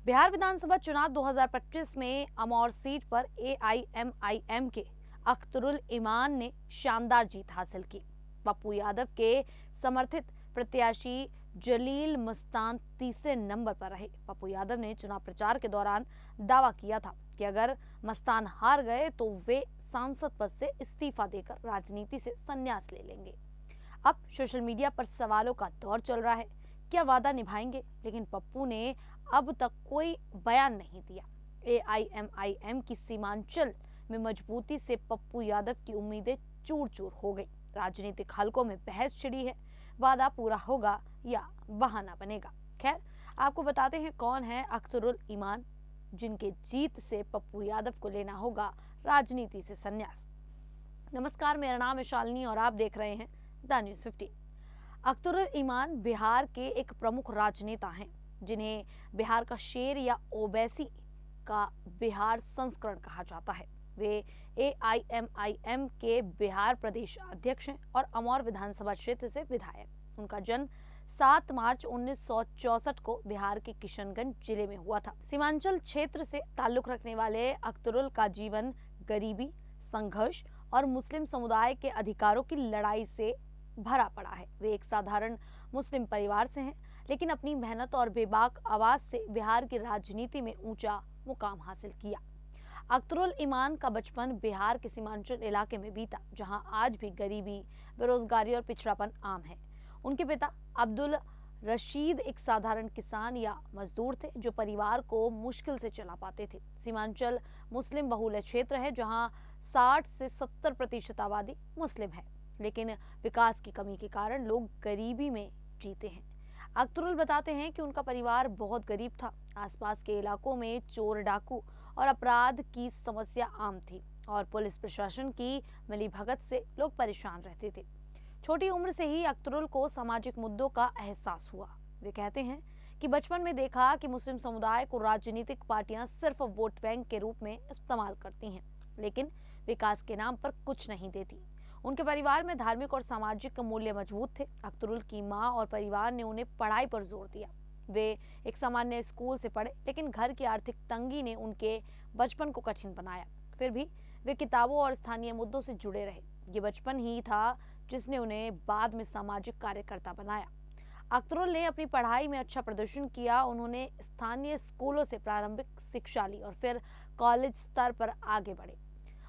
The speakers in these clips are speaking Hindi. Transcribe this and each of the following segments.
बिहार विधानसभा चुनाव 2025 में अमौर सीट पर एआईएमआईएम के अख्तरुल ईमान ने शानदार जीत हासिल की। पप्पू यादव के समर्थित प्रत्याशी जलील मस्तान तीसरे नंबर पर रहे। पप्पू यादव ने चुनाव प्रचार के दौरान दावा किया था कि अगर मस्तान हार गए तो वे सांसद पद से इस्तीफा देकर राजनीति से संन्यास ले लेंगे। अब सोशल मीडिया पर सवालों का दौर चल रहा है, क्या वादा निभाएंगे? लेकिन पप्पू ने अब तक कोई बयान नहीं दिया। एआईएमआईएम की सीमांचल में मजबूती से पप्पू यादव की उम्मीदें चूर चूर हो गई। राजनीतिक हलकों में बहस छिड़ी है, वादा पूरा होगा या बहाना बनेगा। खैर, आपको बताते हैं कौन है अख्तरुल ईमान, जिनके जीत से पप्पू यादव को लेना होगा राजनीति से संन्यास। नमस्कार, मेरा नाम है शालिनी और आप देख रहे हैं द न्यूज़ 15। अख्तरुल ईमान बिहार के एक प्रमुख राजनेता हैं, जिन्हें बिहार का शेर या ओवैसी का बिहार संस्करण कहा जाता है। वे एआईएमआईएम के बिहार प्रदेश अध्यक्ष हैं और अमौर विधानसभा क्षेत्र से विधायक। उनका जन्म 7 मार्च 1964 को बिहार के किशनगंज जिले में हुआ था। सीमांचल क्षेत्र से ताल्लुक रखने वाले अख्तरुल का जीवन गरीबी, संघर्ष और मुस्लिम समुदाय के अधिकारों की लड़ाई से भरा पड़ा है। वे एक साधारण मुस्लिम परिवार से हैं, लेकिन अपनी मेहनत और बेबाक आवाज से बिहार की राजनीति में ऊंचा मुकाम हासिल किया। अख्तरुल ईमान का बचपन बिहार के सीमांचल इलाके में बीता, जहां आज भी गरीबी, बेरोजगारी और पिछड़ापन आम है। उनके पिता अब्दुल रशीद एक साधारण किसान या मजदूर थे, जो परिवार को मुश्किल से चला पाते थे। सीमांचल मुस्लिम बहुल क्षेत्र है, जहां 60 से 70% आबादी मुस्लिम है, लेकिन विकास की कमी के कारण लोग गरीबी में जीते हैं। अख्तरुल बताते हैं कि उनका परिवार बहुत गरीब था। आसपास के इलाकों में चोर, डाकू और अपराध की समस्या आम थी और पुलिस प्रशासन की मिलीभगत से लोग परेशान रहते थे। छोटी उम्र से ही अख्तरुल को सामाजिक मुद्दों का एहसास हुआ। वे कहते हैं कि बचपन में देखा कि मुस्लिम समुदाय को राजनीतिक पार्टियां सिर्फ वोट बैंक के रूप में इस्तेमाल करती हैं, लेकिन विकास के नाम पर कुछ नहीं देती। उनके परिवार में धार्मिक और सामाजिक मूल्य मजबूत थे। अख्तरुल की मां और परिवार ने उन्हें पढ़ाई पर जोर दिया। वे एक सामान्य स्कूल से पढ़े, लेकिन घर की आर्थिक तंगी ने उनके बचपन को कठिन बनाया। फिर भी वे किताबों और स्थानीय मुद्दों से जुड़े रहे। ये बचपन ही था जिसने उन्हें बाद में सामाजिक कार्यकर्ता बनाया। अख्तरुल ने अपनी पढ़ाई में अच्छा प्रदर्शन किया। उन्होंने स्थानीय स्कूलों से प्रारंभिक शिक्षा ली और फिर कॉलेज स्तर पर आगे बढ़े।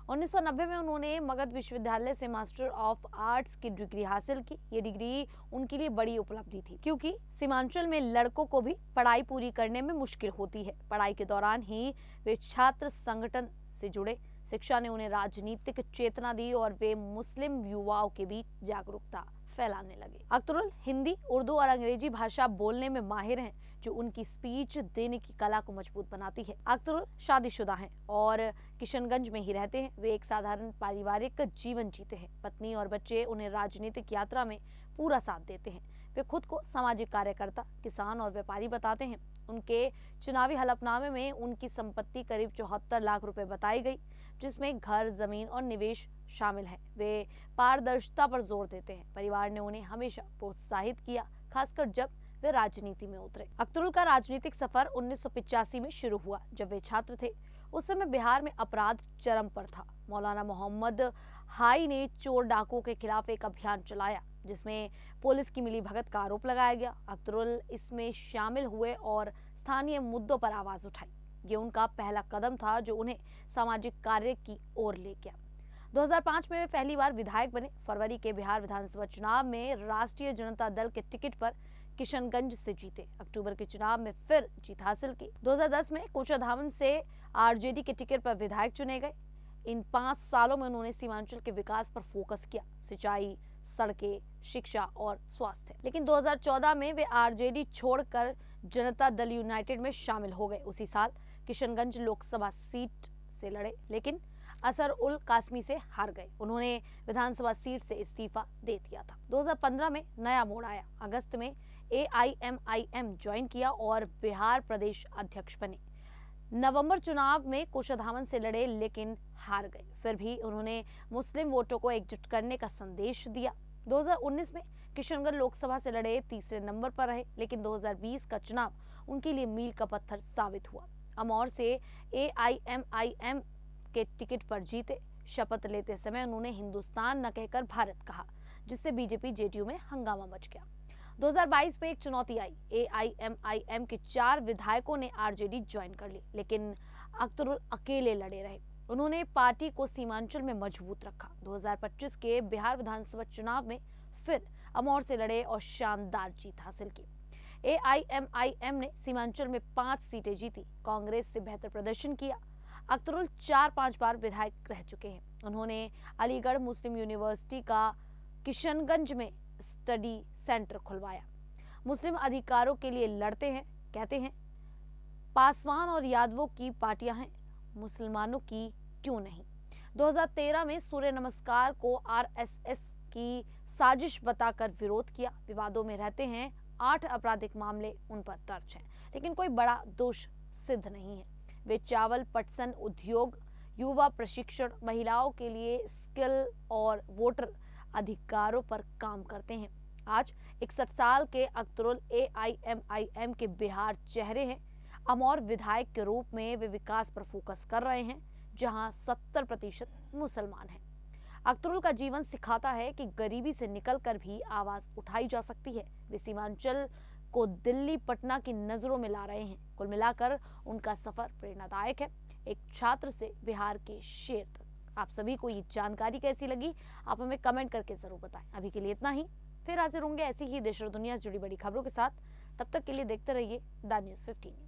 1990 में उन्होंने मगध विश्वविद्यालय से मास्टर ऑफ आर्ट्स की डिग्री हासिल की। ये डिग्री उनके लिए बड़ी उपलब्धि थी, क्योंकि सीमांचल में लड़कों को भी पढ़ाई पूरी करने में मुश्किल होती है। पढ़ाई के दौरान ही वे छात्र संगठन से जुड़े। शिक्षा ने उन्हें राजनीतिक चेतना दी और वे मुस्लिम युवाओं के बीच जागरूकता फैलाने लगे। अख्तरुल हिंदी, उर्दू और अंग्रेजी भाषा बोलने में माहिर हैं, जो उनकी स्पीच देने की कला को मजबूत बनाती है। अख्तरुल शादीशुदा हैं और किशनगंज में ही रहते हैं। वे एक साधारण पारिवारिक जीवन जीते हैं। पत्नी और बच्चे उन्हें राजनीतिक यात्रा में पूरा साथ देते हैं। वे खुद को सामाजिक कार्यकर्ता, किसान और व्यापारी बताते हैं। उनके चुनावी हलफनामे में उनकी संपत्ति करीब 74 लाख रुपए बताई गई, जिसमें घर, जमीन और निवेश शामिल है। वे पारदर्शिता पर जोर देते हैं। परिवार ने उन्हें हमेशा प्रोत्साहित किया, खासकर जब वे राजनीति में उतरे। अख्तरुल का राजनीतिक सफर 1985 में शुरू हुआ, जब वे छात्र थे। उस समय बिहार में अपराध चरम पर था। मौलाना मोहम्मद हाई ने चोर डाकुओं के खिलाफ एक अभियान चलाया, जिसमें पुलिस की मिलीभगत का आरोप लगाया गया। अख्तरुल इसमें शामिल हुए और स्थानीय मुद्दों पर आवाज उठाई। ये उनका पहला कदम था, जो उन्हें सामाजिक कार्य की ओर ले गया। 2005 में वे पहली बार विधायक बने। फरवरी के बिहार विधानसभा चुनाव में राष्ट्रीय जनता दल के टिकट पर किशनगंज से जीते। अक्टूबर के चुनाव में फिर जीत हासिल की। 2010 में कोचाधामन से आरजेडी के टिकट पर विधायक चुने गए। इन 5 सालों में उन्होंने सीमांचल के विकास पर फोकस किया, सिंचाई, सड़कें, शिक्षा और स्वास्थ्य। लेकिन 2014 में वे आरजेडी छोड़कर जनता दल यूनाइटेड में शामिल हो गए। उसी साल किशनगंज लोकसभा सीट से लड़े, लेकिन असर उल कासमी से हार गए। उन्होंने विधानसभा सीट से इस्तीफा दे दिया था। 2015 में नया मोड़ आया। अगस्त में एआईएमआईएम ज्वाइन किया और बिहार प्रदेश अध्यक्ष बने। नवंबर चुनाव में कोचाधामन से लड़े, लेकिन हार गए। फिर भी उन्होंने मुस्लिम वोटों को एकजुट करने का संदेश दिया। 2019 में किशनगंज लोकसभा से लड़े, तीसरे नंबर पर रहे, लेकिन 2020 का चुनाव उनके लिए मील का पत्थर साबित हुआ। अमौर से AIMIM के टिकट पर जीते। शपथ लेते समय उन्होंने हिंदुस्तान न कहकर भारत कहा, जिससे बीजेपी जेडीयू में हंगामा मच गया। 2022 में एक चुनौती आई। AIMIM के 4 विधायकों ने आरजेडी ज्वाइन कर ली, लेकिन अख्तरुल अकेले लड़े रहे। उन्होंने पार्टी को सीमांचल में मजबूत रखा। 2025 के बिहार विधानसभा चुनाव में फिर अमौर से लड़े और शानदार जीत हासिल की। AIMIM ने सीमांचल में 5 सीटें जीती, कांग्रेस से बेहतर प्रदर्शन किया। अख्तरुल 4-5 बार विधायक रह चुके हैं। उन्होंने अलीगढ़ मुस्लिम यूनिवर्सिटी का किशनगंज में स्टडी सेंटर खुलवाया। मुस्लिम अधिकारों के लिए लड़ते हैं, कहते हैं पासवान और यादवों की पार्टियां हैं, मुसलमानों की क्यों नहीं। 2013 में सूर्य नमस्कार को RSS की साजिश बताकर विरोध किया। विवादों में रहते हैं, 8 आपराधिक मामले उन पर दर्ज हैं, लेकिन कोई बड़ा दोष सिद्ध नहीं है। वे चावल पटसन उद्योग, युवा प्रशिक्षण, महिलाओं के लिए स्किल और वोटर अधिकारों पर काम करते हैं। आज 61 साल के अख्तरुल AIMIM के बिहार चेहरे हैं। अमौर विधायक के रूप में वे विकास पर फोकस कर रहे हैं, जहां 70% मुसलमान हैं। अख्तरुल का जीवन सिखाता है कि गरीबी से निकलकर भी आवाज उठाई जा सकती है। वे सीमांचल को दिल्ली पटना की नजरों में ला रहे हैं। कुल मिलाकर उनका सफर प्रेरणादायक है, एक छात्र से बिहार के शेर तक। आप सभी को ये जानकारी कैसी लगी, आप हमें कमेंट करके जरूर बताएं। अभी के लिए इतना ही, फिर हाजिर होंगे ऐसी ही देश और दुनिया से जुड़ी बड़ी खबरों के साथ। तब तक के लिए देखते रहिए द न्यूज़ 15।